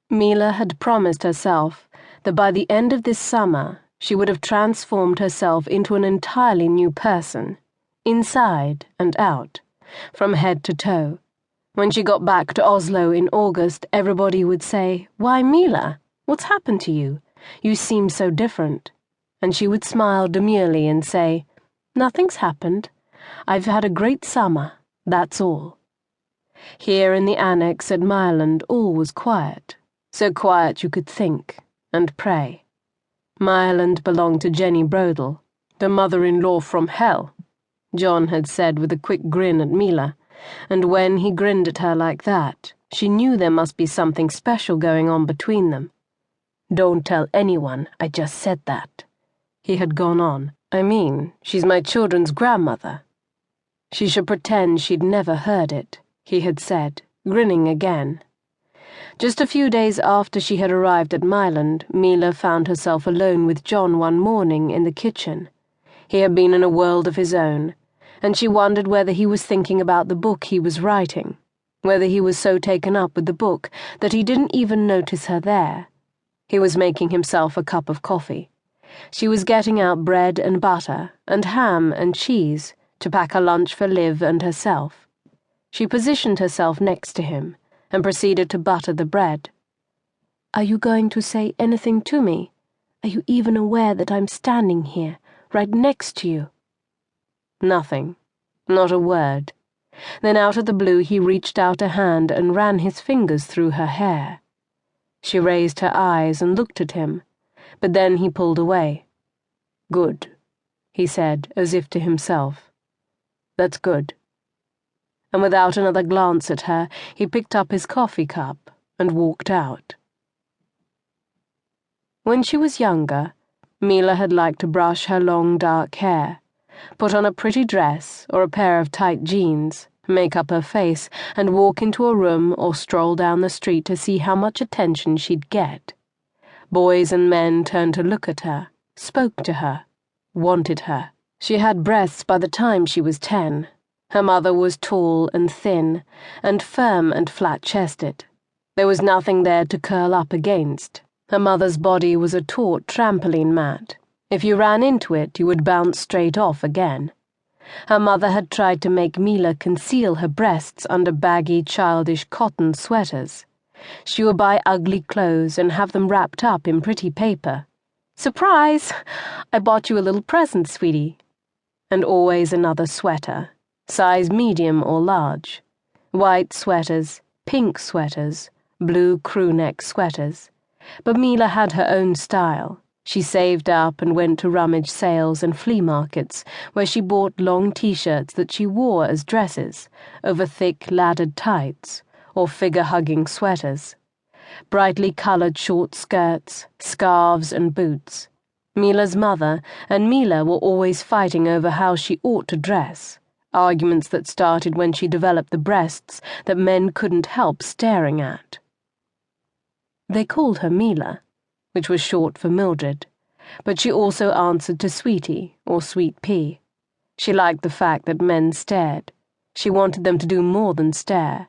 Milla had promised herself that by the end of this summer she would have transformed herself into an entirely new person, inside and out, from head to toe. When she got back to Oslo in August, everybody would say, "Why, Milla, what's happened to you? You seem so different." And she would smile demurely and say, "Nothing's happened. I've had a great summer, that's all." Here in the annex at Mailand all was quiet, so quiet you could think and pray. Mailand belonged to Jenny Brodal, the mother-in-law from hell, Jon had said with a quick grin at Milla, and when he grinned at her like that, she knew there must be something special going on between them. "Don't tell anyone I just said that," he had gone on. "I mean, she's my children's grandmother." She should pretend she'd never heard it, he had said, grinning again. Just a few days after she had arrived at Mailand, Milla found herself alone with Jon one morning in the kitchen. He had been in a world of his own, and she wondered whether he was thinking about the book he was writing, whether he was so taken up with the book that he didn't even notice her there. He was making himself a cup of coffee. She was getting out bread and butter and ham and cheese to pack a lunch for Liv and herself. She positioned herself next to him and proceeded to butter the bread. "Are you going to say anything to me? Are you even aware that I'm standing here, right next to you?" Nothing. Not a word. Then out of the blue he reached out a hand and ran his fingers through her hair. She raised her eyes and looked at him, but then he pulled away. "Good," he said, as if to himself. "That's good." And without another glance at her, he picked up his coffee cup and walked out. When she was younger, Milla had liked to brush her long dark hair, put on a pretty dress or a pair of tight jeans, make up her face, and walk into a room or stroll down the street to see how much attention she'd get. Boys and men turned to look at her, spoke to her, wanted her. She had breasts by the time she was 10. Her mother was tall and thin, and firm and flat-chested. There was nothing there to curl up against. Her mother's body was a taut trampoline mat. If you ran into it, you would bounce straight off again. Her mother had tried to make Milla conceal her breasts under baggy, childish cotton sweaters. She would buy ugly clothes and have them wrapped up in pretty paper. "Surprise! I bought you a little present, sweetie." And always another sweater, size medium or large. White sweaters, pink sweaters, blue crew-neck sweaters. But Milla had her own style. She saved up and went to rummage sales and flea markets, where she bought long t-shirts that she wore as dresses, over thick laddered tights, or figure-hugging sweaters. Brightly coloured short skirts, scarves and boots. Milla's mother and Milla were always fighting over how she ought to dress, arguments that started when she developed the breasts that men couldn't help staring at. They called her Milla, which was short for Mildred, but she also answered to Sweetie or Sweet Pea. She liked the fact that men stared. She wanted them to do more than stare.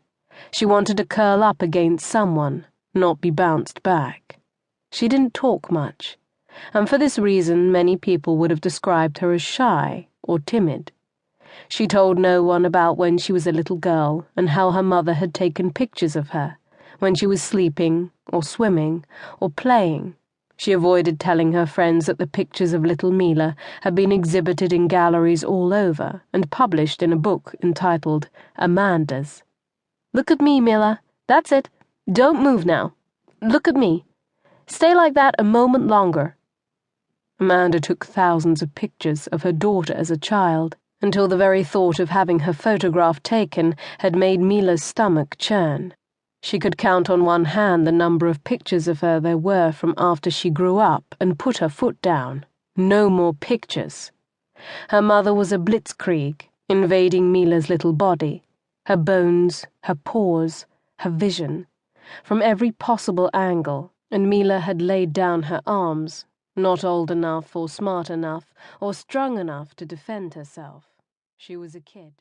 She wanted to curl up against someone, not be bounced back. She didn't talk much, and for this reason many people would have described her as shy or timid. She told no one about when she was a little girl and how her mother had taken pictures of her, when she was sleeping or swimming or playing. She avoided telling her friends that the pictures of little Milla had been exhibited in galleries all over and published in a book entitled Amanda's. "Look at me, Milla. That's it. Don't move now. Look at me. Stay like that a moment longer." Amanda took thousands of pictures of her daughter as a child, until the very thought of having her photograph taken had made Milla's stomach churn. She could count on one hand the number of pictures of her there were from after she grew up and put her foot down. No more pictures. Her mother was a blitzkrieg, invading Milla's little body, her bones, her pores, her vision, from every possible angle, and Milla had laid down her arms, not old enough or smart enough or strong enough to defend herself. She was a kid.